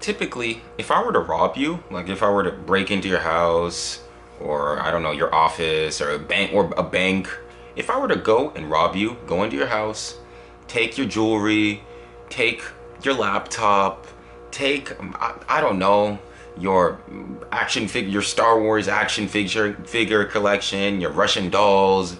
Typically, if I were to rob you, like if I were to break into your house or I don't know, your office or a bank, if I were to go and rob you, go into your house, take your jewelry, take your laptop, take I don't know, your your Star Wars action figure collection, your Russian dolls,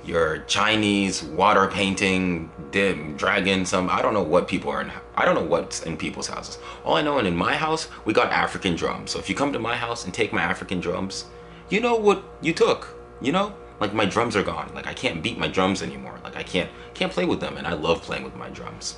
your Chinese water painting dim dragon, some I don't know what people are in. I don't know what's in people's houses. All I know, and in my house we got African drums. So if you come to my house and take my African drums, you know what you took. You know, like my drums are gone. Like I can't beat my drums anymore. Like I can't play with them, and I love playing with my drums.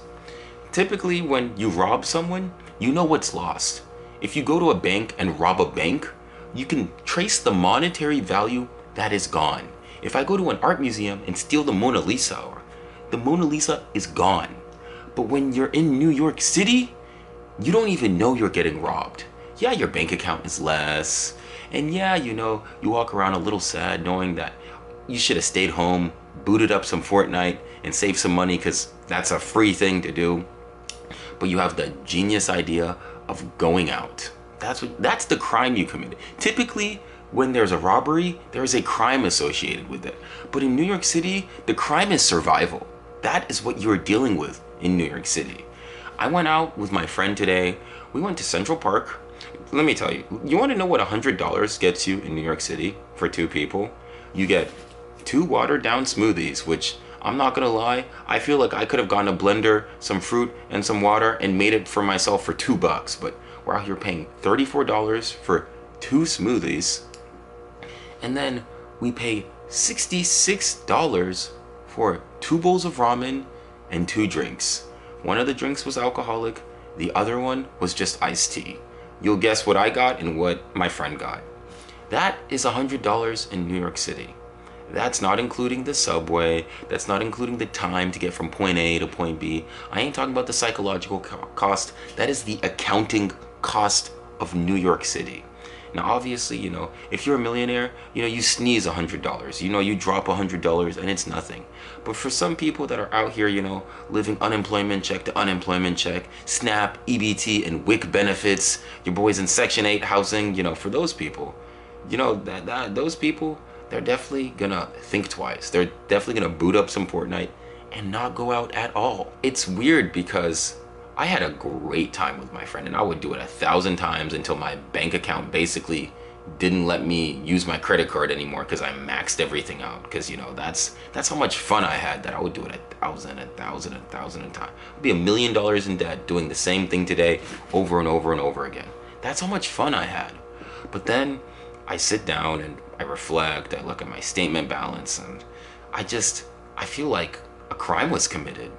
Typically, when you rob someone, you know what's lost. If you go to a bank and rob a bank, you can trace the monetary value that is gone. If I go to an art museum and steal the Mona Lisa is gone. But when you're in New York City, you don't even know you're getting robbed. Yeah, your bank account is less. And yeah, you know, you walk around a little sad knowing that you should have stayed home, booted up some Fortnite, and saved some money because that's a free thing to do. But you have the genius idea of going out. That's the crime you committed. Typically, when there's a robbery, there is a crime associated with it. But in New York City, the crime is survival. That is what you're dealing with in New York City. I went out with my friend today. We went to Central Park. Let me tell you, you want to know what $100 gets you in New York City for two people? You get two watered down smoothies, which I'm not gonna lie, I feel like I could have gone to blender some fruit and some water and made it for myself for $2, but we're out here paying $34 for two smoothies. And then we pay $66 for two bowls of ramen and two drinks. One of the drinks was alcoholic, the other one was just iced tea. You'll guess what I got and what my friend got. That is $100 in New York City. That's not including the subway, that's not including the time to get from point A to point B. I ain't talking about the psychological cost, that is the accounting cost of New York City. Now obviously, you know, if you're a millionaire, you know, you sneeze $100, you know, you drop $100 and it's nothing. But for some people that are out here, you know, living unemployment check to unemployment check, SNAP, EBT, and WIC benefits, your boys in Section 8 housing, you know, for those people, you know, those people, they're definitely gonna think twice. They're definitely gonna boot up some Fortnite and not go out at all. It's weird because I had a great time with my friend and I would do it 1,000 times until my bank account basically didn't let me use my credit card anymore because I maxed everything out. Because you know, that's how much fun I had that I would do it 1,000 a time. I'd be $1 million in debt doing the same thing today over and over and over again. That's how much fun I had. But then I sit down and I reflect, I look at my statement balance, and I feel like a crime was committed.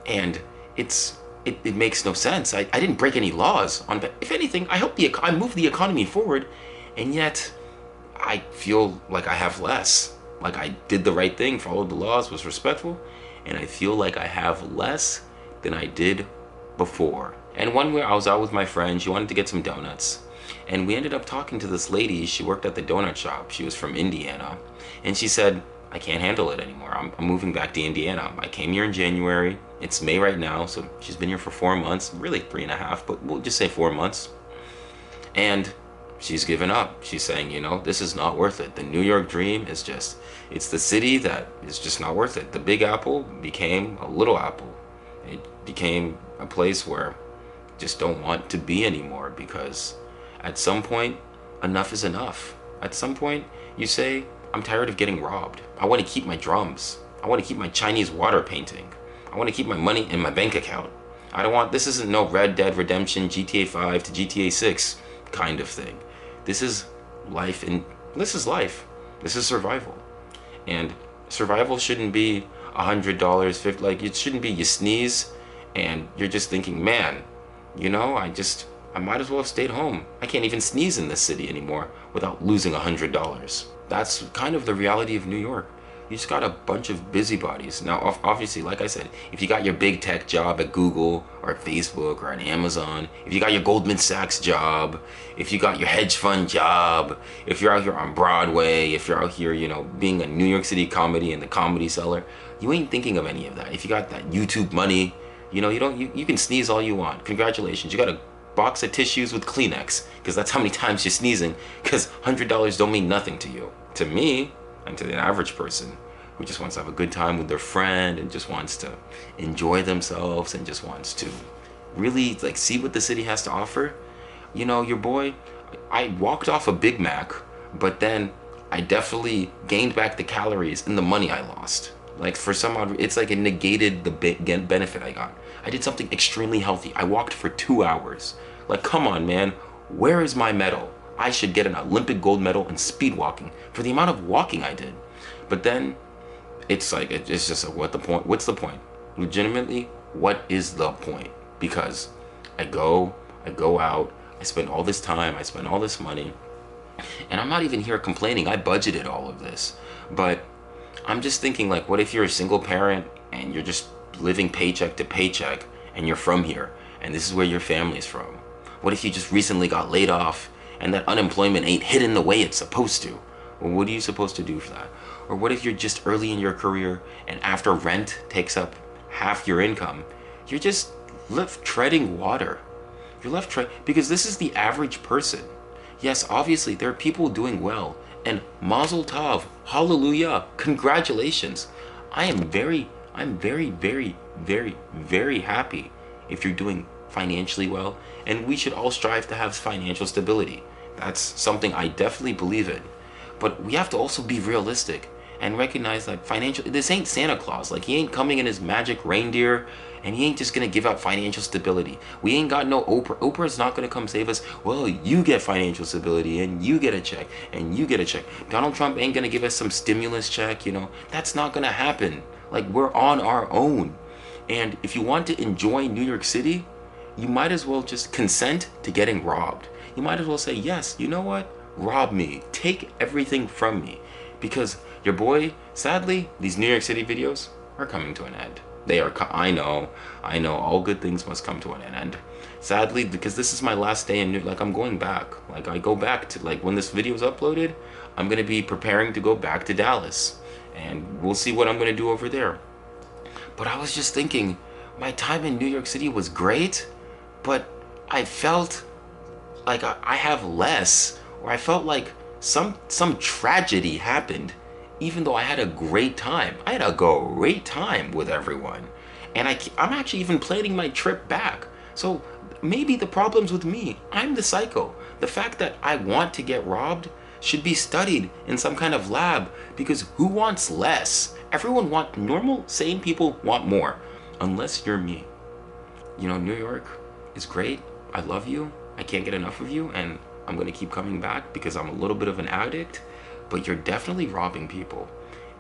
And it makes no sense. I didn't break any laws. If anything, I moved the economy forward, and yet I feel like I have less. Like I did the right thing, followed the laws, was respectful, and I feel like I have less than I did before. And one where I was out with my friend, she wanted to get some donuts. And we ended up talking to this lady. She worked at the donut shop. She was from Indiana. And she said, I can't handle it anymore. I'm moving back to Indiana. I came here in January. It's May right now. So she's been here for 4 months, really 3.5, but we'll just say 4 months. And she's given up. She's saying, you know, this is not worth it. The New York dream is it's the city that is just not worth it. The Big Apple became a Little Apple. It became a place where I just don't want to be anymore because at some point, enough is enough. At some point, you say, I'm tired of getting robbed. I want to keep my drums. I want to keep my Chinese water painting. I want to keep my money in my bank account. This isn't no Red Dead Redemption, GTA 5 to GTA 6 kind of thing. This is life, and this is life. This is survival. And survival shouldn't be $100, 50, like it shouldn't be you sneeze and you're just thinking, man, you know, I might as well have stayed home. I can't even sneeze in this city anymore without losing $100. That's kind of the reality of New York. You just got a bunch of busybodies. Now, obviously, like I said, if you got your big tech job at Google or at Facebook or at Amazon, if you got your Goldman Sachs job, if you got your hedge fund job, if you're out here on Broadway, if you're out here, you know, being a New York City comedy in the Comedy Cellar, you ain't thinking of any of that. If you got that YouTube money, you know, you can sneeze all you want. Congratulations, you got a box of tissues with Kleenex, because that's how many times you're sneezing, because $100 don't mean nothing to you. To me, and to the average person who just wants to have a good time with their friend and just wants to enjoy themselves and just wants to really like see what the city has to offer. You know, your boy, I walked off a Big Mac, but then I definitely gained back the calories and the money I lost. Like for some odd, it's like it negated the benefit I got. I did something extremely healthy. I walked for 2 hours. Like, come on, man. Where is my medal? I should get an Olympic gold medal in speed walking for the amount of walking I did. But then it's like, it's just what the point? What's the point? Legitimately, what is the point? Because I go out, I spend all this time, I spend all this money, and I'm not even here complaining. I budgeted all of this. But I'm just thinking, like, what if you're a single parent and you're just living paycheck to paycheck and you're from here and this is where your family's from? What if you just recently got laid off and that unemployment ain't hitting the way it's supposed to? Well, what are you supposed to do for that? Or what if you're just early in your career and after rent takes up half your income, you're just left treading water? You're left because this is the average person. Yes, obviously there are people doing well, and mazel tov, hallelujah, congratulations. I'm very, very, very, very happy if you're doing financially well, and we should all strive to have financial stability. That's something I definitely believe in. But we have to also be realistic and recognize that this ain't Santa Claus. Like, he ain't coming in his magic reindeer, and he ain't just gonna give out financial stability. We ain't got no Oprah. Oprah's not gonna come save us. Well, you get financial stability, and you get a check, and you get a check. Donald Trump ain't gonna give us some stimulus check, you know. That's not gonna happen. Like, we're on our own. And if you want to enjoy New York City, you might as well just consent to getting robbed. You might as well say, yes, you know what? Rob me. Take everything from me. Because your boy, sadly, these New York City videos are coming to an end. They are, I know, all good things must come to an end. Sadly, because this is my last day in New York, like, I'm going back. Like, I go back to, like, when this video is uploaded, I'm going to be preparing to go back to Dallas. And we'll see what I'm going to do over there. But I was just thinking, my time in New York City was great, but I felt like I have less, or I felt like some tragedy happened, even though I had a great time. I had a great time with everyone. And I'm actually even planning my trip back. So maybe the problem's with me. I'm the psycho. The fact that I want to get robbed should be studied in some kind of lab, because who wants less? Everyone wants, normal, sane people want more, unless you're me. You know, New York is great. I love you. I can't get enough of you, and I'm gonna keep coming back because I'm a little bit of an addict, but you're definitely robbing people.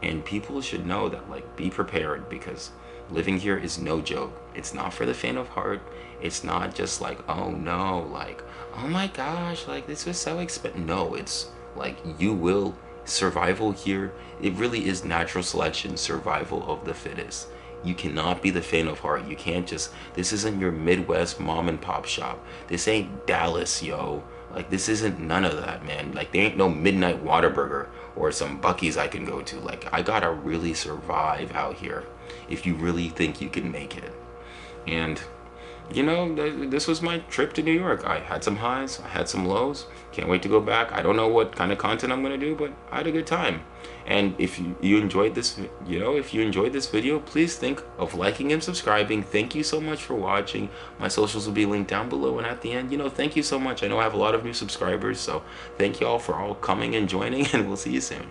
And people should know that, like, be prepared, because living here is no joke. It's not for the faint of heart. It's not just like, oh no, like, oh my gosh, like, this was so expensive. No, it's like, you will, survival here, it really is natural selection, survival of the fittest. You cannot be the faint of heart. You can't just, this isn't your Midwest mom and pop shop. This ain't Dallas, yo. Like, this isn't none of that, man. Like, there ain't no Midnight Whataburger or some Buc-ee's I can go to. Like, I gotta really survive out here if you really think you can make it. And, you know, this was my trip to New York. I had some highs, I had some lows. Can't wait to go back. I don't know what kind of content I'm gonna do, but I had a good time. And if you enjoyed this, you know, if you enjoyed this video, please think of liking and subscribing. Thank you so much for watching. My socials will be linked down below and at the end. You know, thank you so much. I know I have a lot of new subscribers, so thank you all for all coming and joining, and we'll see you soon.